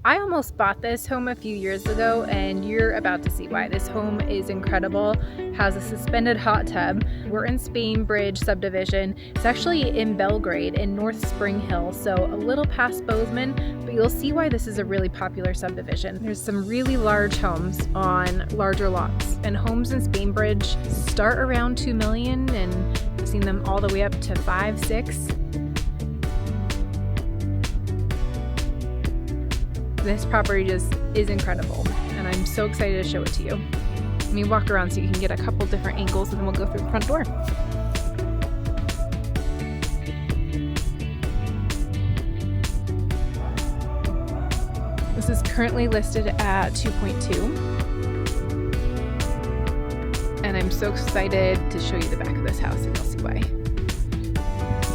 I almost bought this home a few years ago, and you're about to see why. This home is incredible. Has a suspended hot tub. We're in Spainbridge subdivision. It's actually in Belgrade in North Spring Hill, so a little past Bozeman, but you'll see why this is a really popular subdivision. There's some really large homes on larger lots, and homes in Spainbridge start around 2 million, and I've seen them all the way up to 5, 6. This property just is incredible, and I'm so excited to show it to you. Let me walk around so you can get a couple different angles, and then we'll go through the front door. This is currently listed at 2.2, and I'm so excited to show you the back of this house, and you'll see why.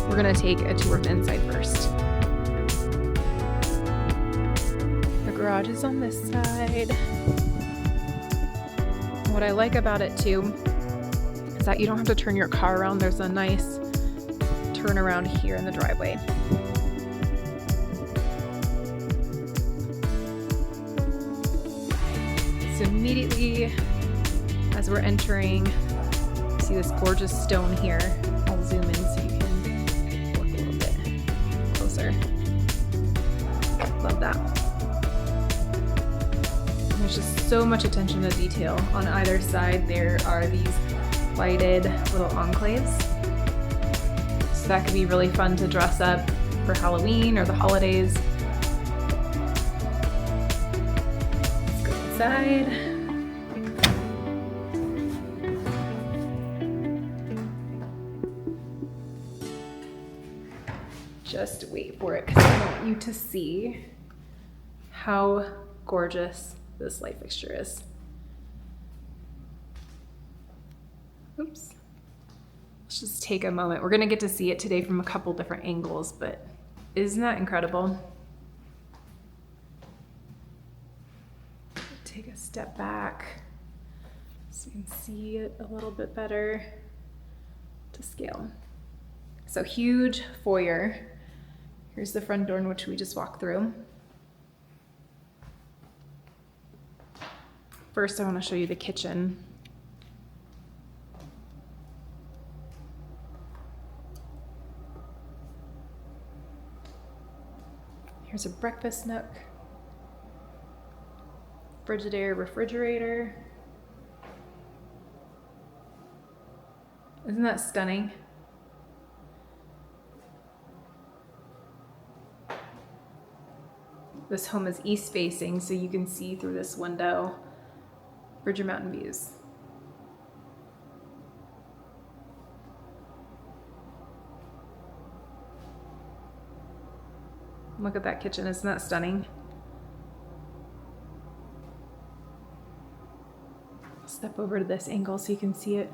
We're gonna take a tour of the inside first. Garage is on this side. What I like about it too is that you don't have to turn your car around. There's a nice turn around here in the driveway. So immediately as we're entering, you see this gorgeous stone here. I'll zoom in so you can look a little bit closer. Love that. There's just so much attention to detail. On either side there are these lighted little enclaves. So that could be really fun to dress up for Halloween or the holidays. Let's go inside. Just wait for it because I want you to see how gorgeous this light fixture is. Oops. Let's just take a moment. We're gonna get to see it today from a couple different angles, but isn't that incredible? Take a step back so you can see it a little bit better to scale. So huge foyer. Here's the front door in which we just walked through. First, I want to show you the kitchen. Here's a breakfast nook, Frigidaire refrigerator. Isn't that stunning? This home is east facing, so you can see through this window Bridger Mountain views. Look at that kitchen, isn't that stunning? I'll step over to this angle so you can see it.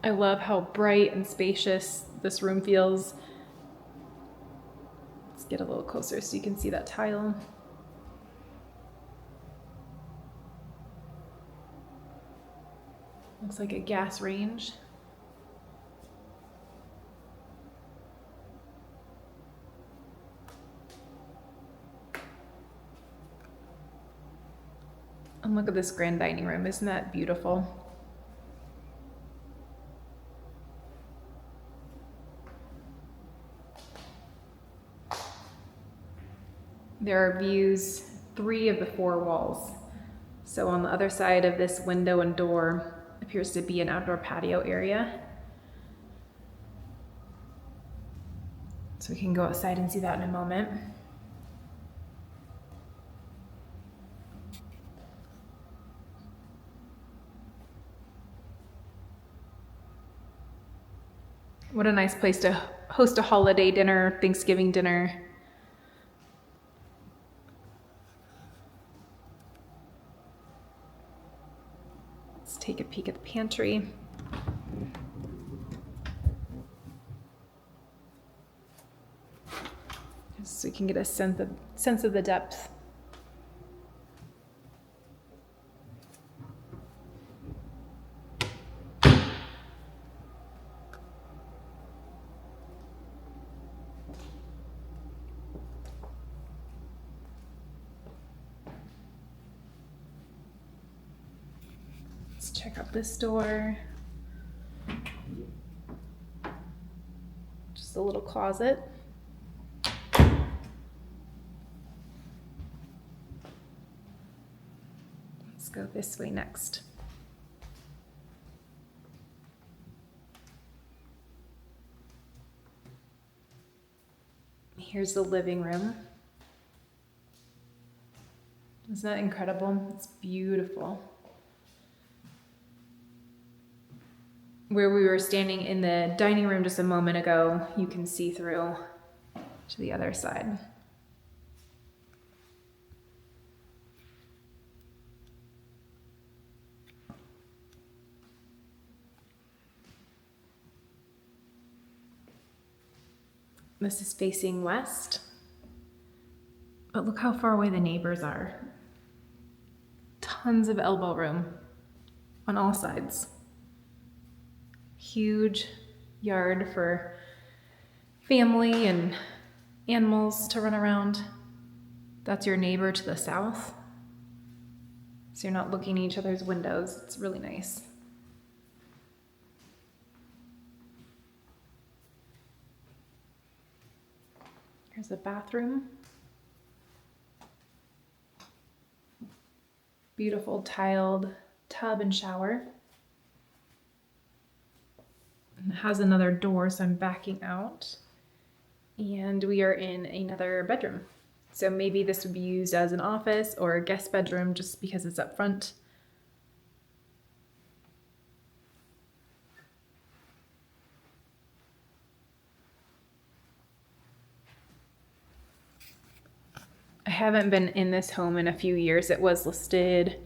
I love how bright and spacious this room feels. Let's get a little closer so you can see that tile. Looks like a gas range. And look at this grand dining room. Isn't that beautiful? There are views 3 of the 4 walls. So on the other side of this window and door appears to be an outdoor patio area. So we can go outside and see that in a moment. What a nice place to host a holiday dinner, Thanksgiving dinner. Let's take a peek at the pantry. Just so you can get a sense of the depth. Check out this door. Just a little closet. Let's go this way next. Here's the living room. Isn't that incredible? It's beautiful. Where we were standing in the dining room just a moment ago, you can see through to the other side. This is facing west, but look how far away the neighbors are. Tons of elbow room on all sides. Huge yard for family and animals to run around. That's your neighbor to the south. So you're not looking at each other's windows. It's really nice. Here's a bathroom. Beautiful tiled tub and shower. And it has another door, so I'm backing out. And we are in another bedroom. So maybe this would be used as an office or a guest bedroom just because it's up front. I haven't been in this home in a few years. It was listed,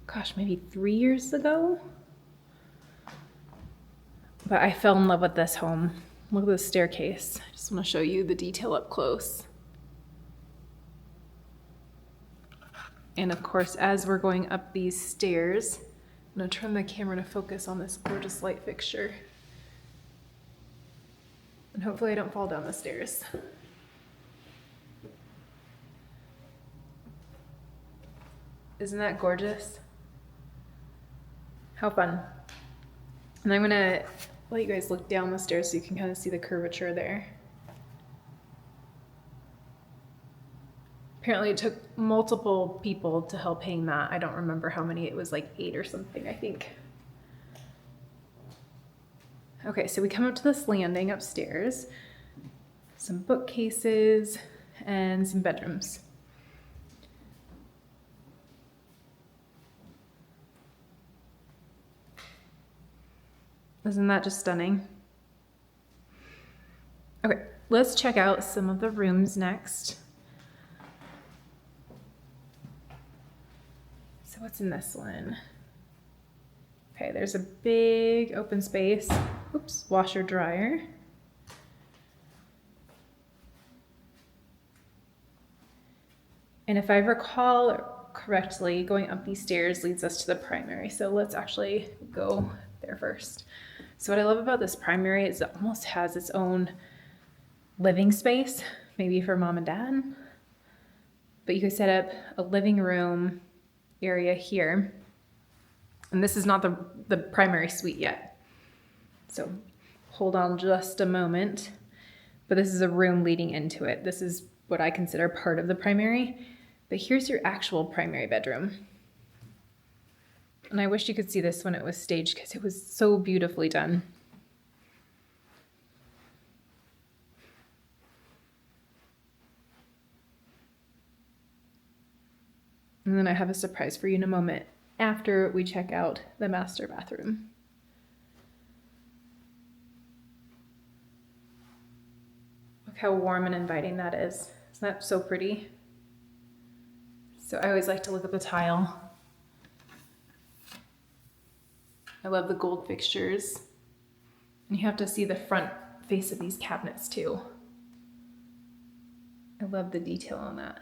gosh, maybe 3 years ago. But I fell in love with this home. Look at this staircase. I just want to show you the detail up close. And of course, as we're going up these stairs, I'm going to turn the camera to focus on this gorgeous light fixture. And hopefully I don't fall down the stairs. Isn't that gorgeous? How fun. And I'm going to let you guys look down the stairs so you can kind of see the curvature there. Apparently it took multiple people to help hang that. I don't remember how many. It was like 8 or something, I think. Okay, so we come up to this landing upstairs. Some bookcases and some bedrooms. Isn't that just stunning? Okay, let's check out some of the rooms next. So what's in this one? Okay, there's a big open space. Oops, washer dryer. And if I recall correctly, going up these stairs leads us to the primary. So let's actually go there first. So what I love about this primary is it almost has its own living space, maybe for mom and dad. But you could set up a living room area here. And this is not the primary suite yet. So hold on just a moment. But this is a room leading into it. This is what I consider part of the primary. But here's your actual primary bedroom. And I wish you could see this when it was staged because it was so beautifully done. And then I have a surprise for you in a moment after we check out the master bathroom. Look how warm and inviting that is. Isn't that so pretty? So I always like to look at the tile. I love the gold fixtures. And you have to see the front face of these cabinets too. I love the detail on that.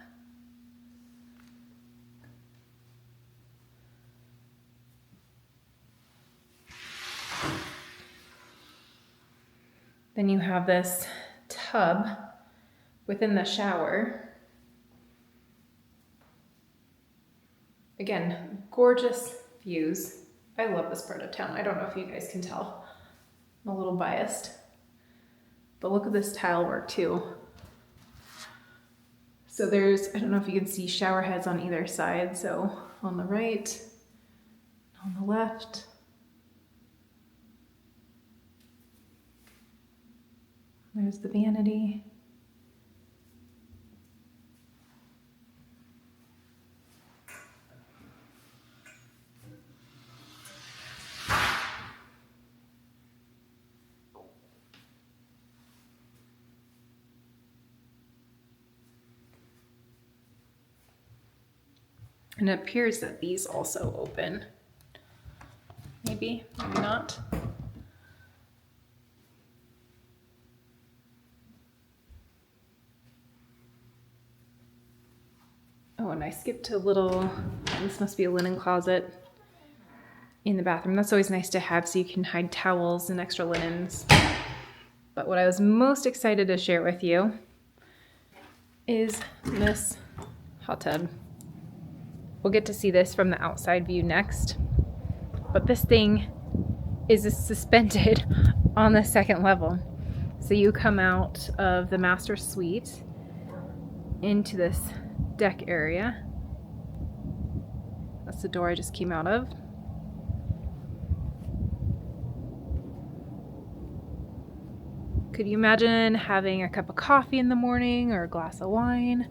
Then you have this tub within the shower. Again, gorgeous views. I love this part of town. I don't know if you guys can tell. I'm a little biased. But look at this tile work too. So there's, I don't know if you can see shower heads on either side. So on the right, on the left. There's the vanity. And it appears that these also open. Maybe, maybe not. Oh, and I skipped a little, this must be a linen closet in the bathroom. That's always nice to have so you can hide towels and extra linens. But what I was most excited to share with you is this hot tub. We'll get to see this from the outside view next. But this thing is suspended on the second level. So you come out of the master suite into this deck area. That's the door I just came out of. Could you imagine having a cup of coffee in the morning or a glass of wine,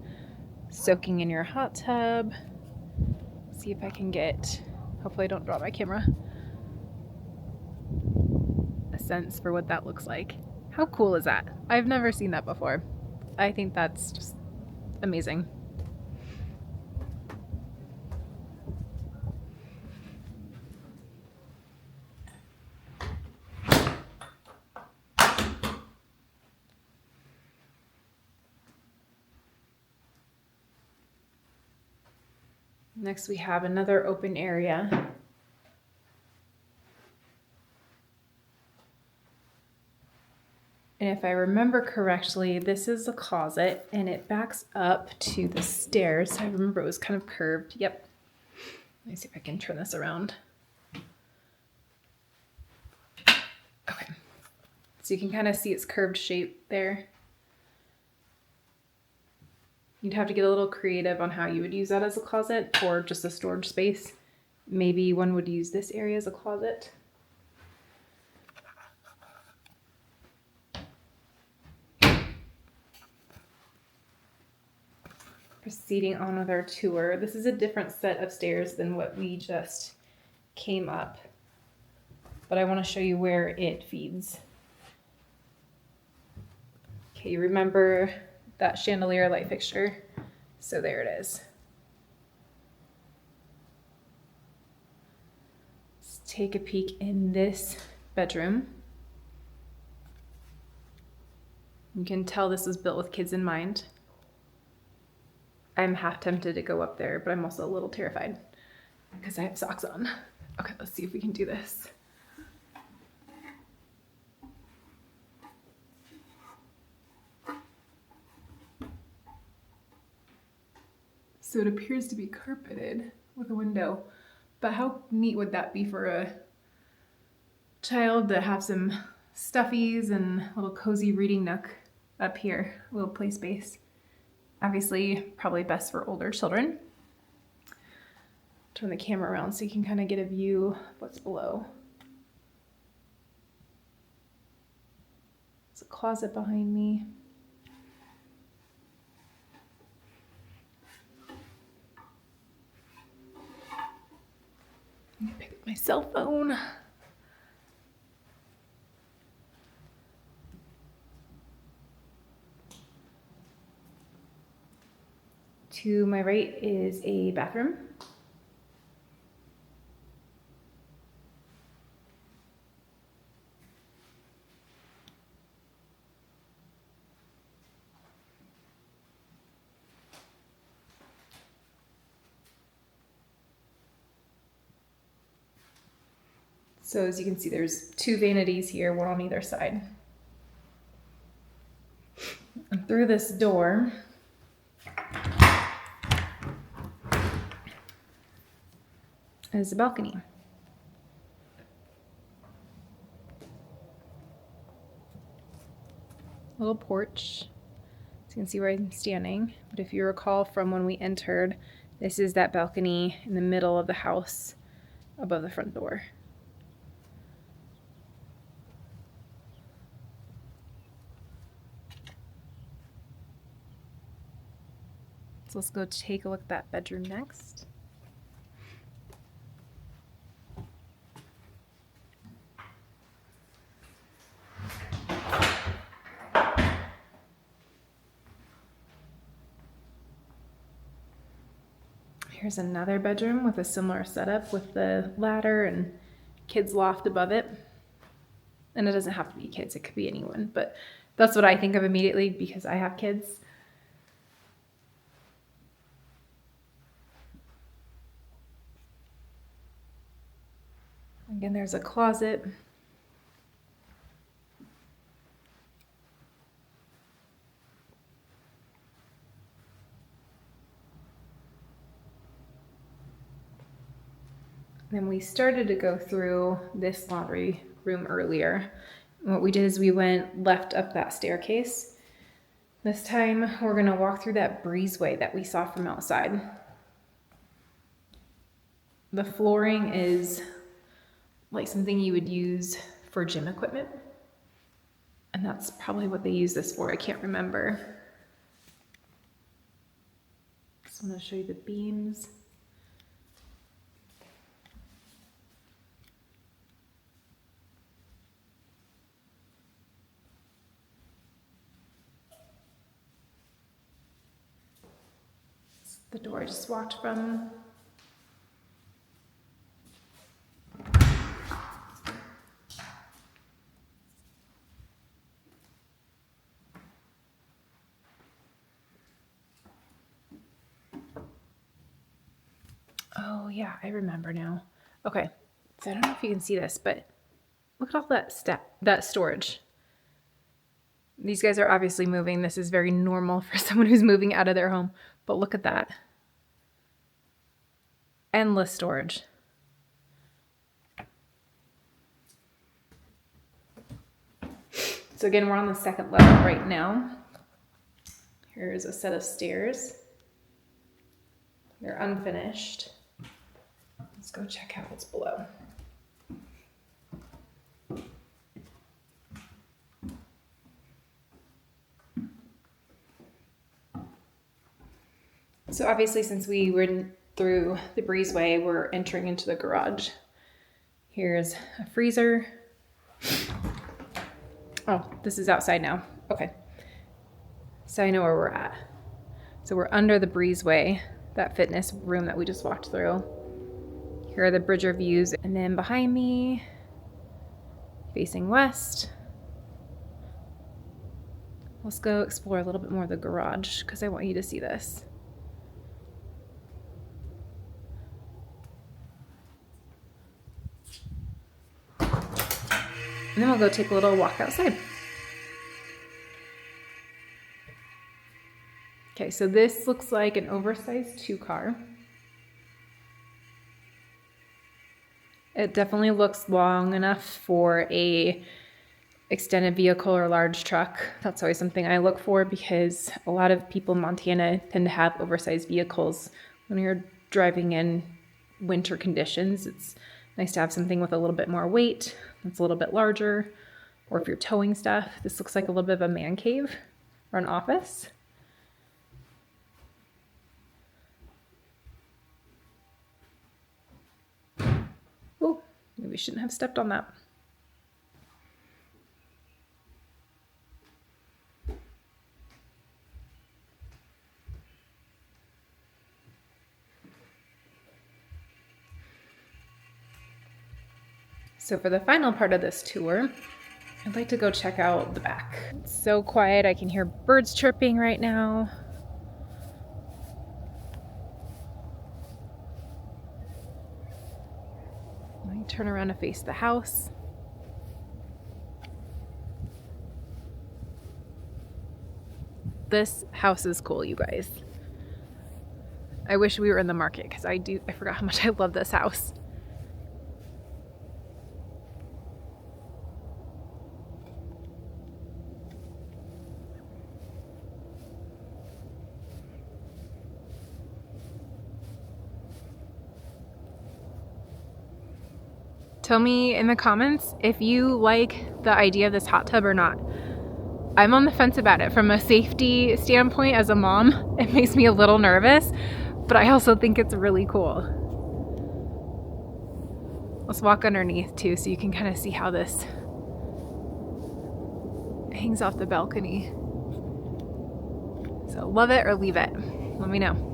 soaking in your hot tub? See if I can get, hopefully I don't drop my camera, a sense for what that looks like. How cool is that? I've never seen that before. I think that's just amazing. Next we have another open area. And if I remember correctly, this is a closet and it backs up to the stairs. I remember it was kind of curved. Yep. Let me see if I can turn this around. Okay. So you can kind of see its curved shape there. You'd have to get a little creative on how you would use that as a closet or just a storage space. Maybe one would use this area as a closet. Proceeding on with our tour. This is a different set of stairs than what we just came up, but I want to show you where it feeds. Okay, you remember that chandelier light fixture? So there it is. Let's take a peek in this bedroom. You can tell this was built with kids in mind. I'm half tempted to go up there, but I'm also a little terrified because I have socks on. Okay, let's see if we can do this. So it appears to be carpeted with a window, but how neat would that be for a child to have some stuffies and a little cozy reading nook up here, a little play space. Obviously, probably best for older children. Turn the camera around so you can kind of get a view of what's below. There's a closet behind me. I'm gonna pick up my cell phone. To my right is a bathroom. So as you can see, there's two vanities here, one on either side. And through this door, is a balcony. little porch. So you can see where I'm standing. But if you recall from when we entered, this is that balcony in the middle of the house above the front door. So let's go take a look at that bedroom next. Here's another bedroom with a similar setup with the ladder and kids' loft above it. And it doesn't have to be kids, it could be anyone, but that's what I think of immediately because I have kids. Again, there's a closet. Then we started to go through this laundry room earlier. What we did is we went left up that staircase. This time we're gonna walk through that breezeway that we saw from outside. The flooring is like something you would use for gym equipment. And that's probably what they use this for, I can't remember. Just wanna show you the beams. The door I just walked from. Oh yeah, I remember now. Okay, so I don't know if you can see this, but look at all that storage. These guys are obviously moving. This is very normal for someone who's moving out of their home, but look at that. Endless storage. So again, we're on the second level right now. Here's a set of stairs. They're unfinished. Let's go check out what's below. So obviously, since we went through the breezeway, we're entering into the garage. Here's a freezer. Oh, this is outside now. Okay. So I know where we're at. So we're under the breezeway, that fitness room that we just walked through. Here are the Bridger views. And then behind me, facing west, let's go explore a little bit more of the garage because I want you to see this. And then we'll go take a little walk outside. Okay, so this looks like an oversized 2-car. It definitely looks long enough for a extended vehicle or large truck. That's always something I look for because a lot of people in Montana tend to have oversized vehicles. When you're driving in winter conditions, it's nice to have something with a little bit more weight, that's a little bit larger, or if you're towing stuff. This looks like a little bit of a man cave or an office. Oh, maybe we shouldn't have stepped on that. So for the final part of this tour, I'd like to go check out the back. It's so quiet, I can hear birds chirping right now. Let me turn around to face the house. This house is cool, you guys. I wish we were in the market because I forgot how much I love this house. Tell me in the comments if you like the idea of this hot tub or not. I'm on the fence about it. From a safety standpoint, as a mom, it makes me a little nervous, but I also think it's really cool. Let's walk underneath too so you can kind of see how this hangs off the balcony. So love it or leave it. Let me know.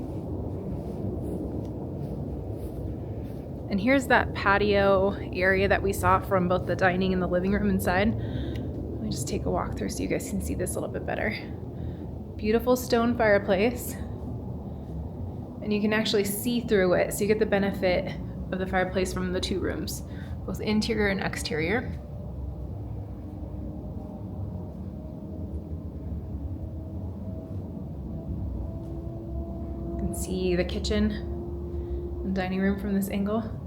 And here's that patio area that we saw from both the dining and the living room inside. Let me just take a walk through so you guys can see this a little bit better. Beautiful stone fireplace. And you can actually see through it, so you get the benefit of the fireplace from the two rooms, both interior and exterior. You can see the kitchen and dining room from this angle.